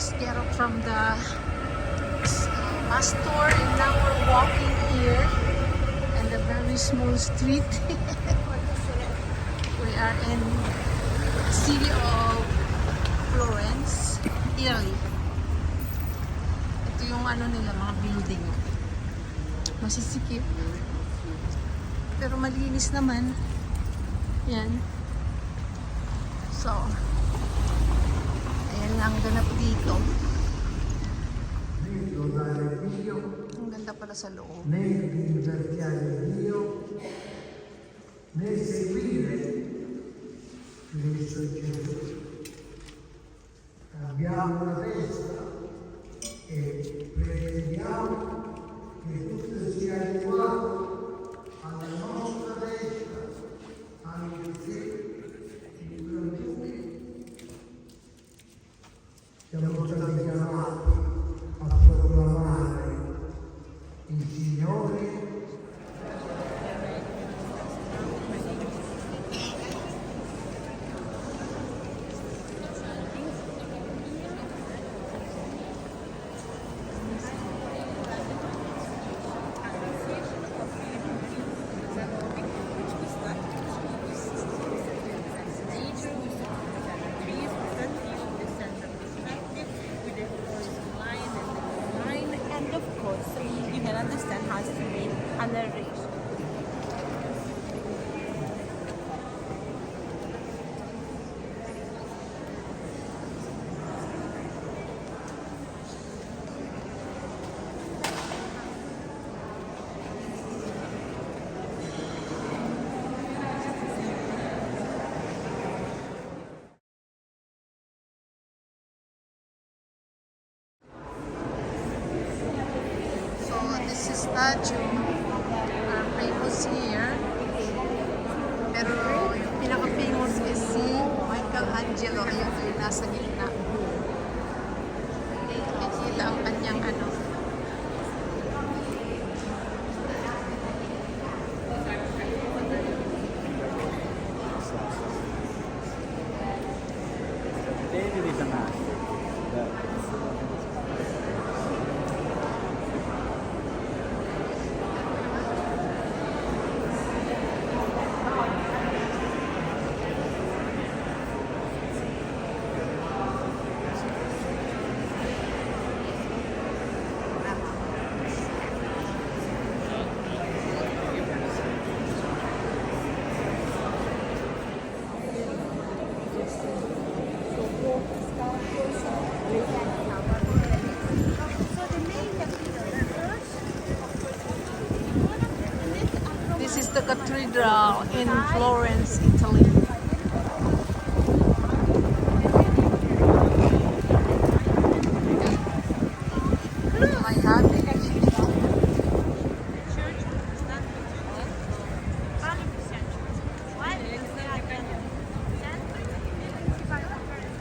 just get up from the bus store and now we're walking here in the very small street. We are in the city of Florence, Italy. Ito yung ano nila, mga building. Masisikip. Pero malinis naman. Yan. So, ayan lang ganap dito. Ang ganda pala sa loob. Né ringraziare Dio, né seguire Cristo Gesù. Abbiamo la testa e pretendiamo che tutto sia adeguato alla nostra testa, anche se siamo stati chiamati a proclamare il Signore. Understand how to read and narrate. This is statue are famous here. Pero yung pinaka-famous is si Michelangelo. Ayun, yung nasa gitna. Okay, nakikita ang kanyang ano. This is the cathedral in Florence, Italy. My happy.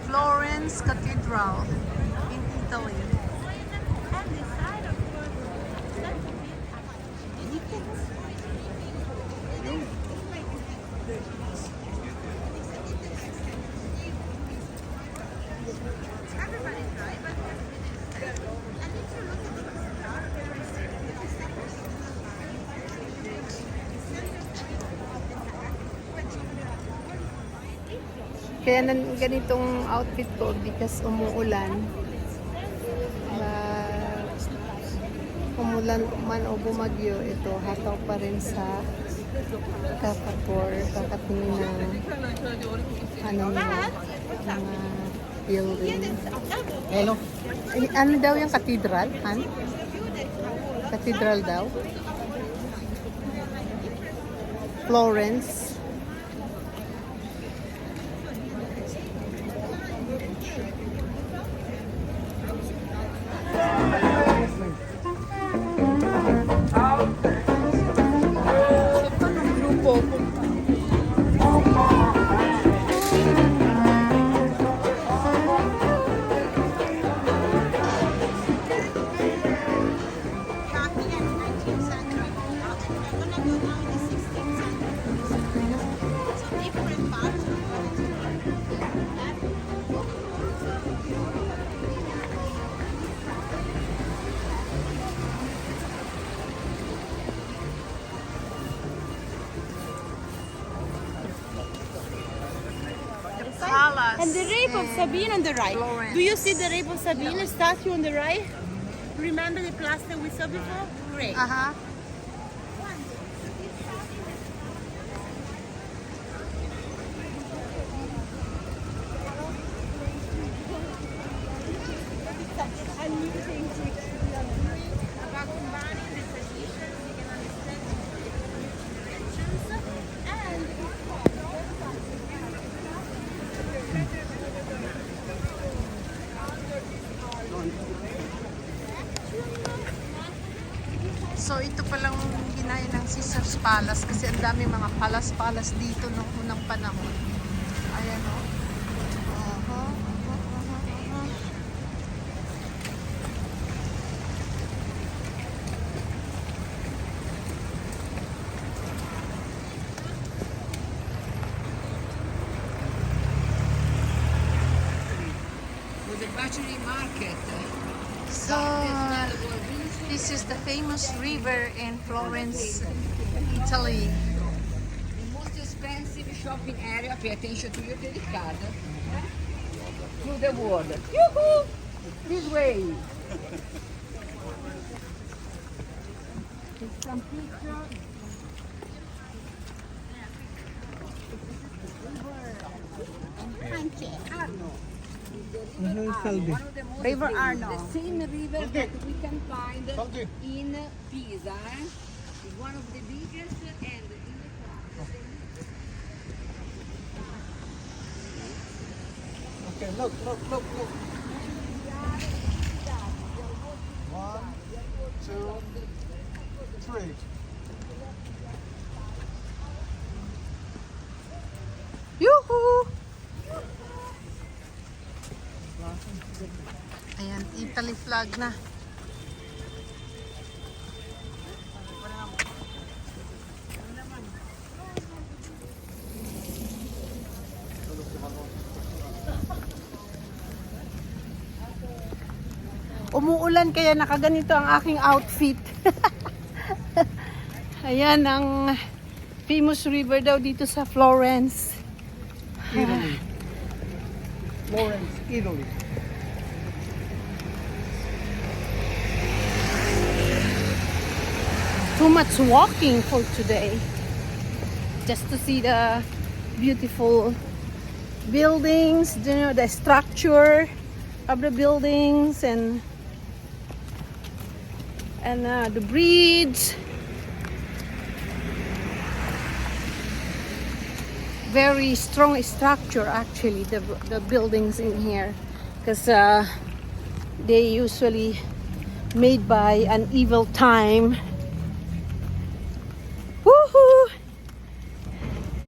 Florence Cathedral in Italy. Kaya ganitong outfit ko because umuulan. Umulan man o bumagyo, ito hataw pa rin sa kakatingin ng ano nila, mga building. Hello. Ano daw yung cathedral? Cathedral daw? Florence. And the Rape of Sabine on the right. Florence. Do you see the Rape of Sabine statue on the right? Remember the plaster we saw before? Great. Aha. A new thing to experience about combining the traditions, we can understand the traditions and So ito palang ginaya ng Caesar's Palace kasi ang dami mga palace dito nung unang panahon. Ayan o. With the Bacciari Market. So, this is the famous river in Florence, Italy. The most expensive shopping area, pay attention to your credit card, to the world. Yoo-hoo! This way. Take some pictures. Arno. One of the most River famous, Arno. the same river that we can find in Pisa. It's one of the biggest and in the front. Okay, look. One, two, three. Yuhu! Ayan, Italy flag na. Umuulan kaya nakaganito ang aking outfit. Ayan ang famous river daw dito sa Florence. Italy. Florence, Italy. Too much walking for today. Just to see the beautiful buildings, you know, the structure of the buildings and the bridge. Very strong structure actually, the buildings in here, because they usually made by an evil time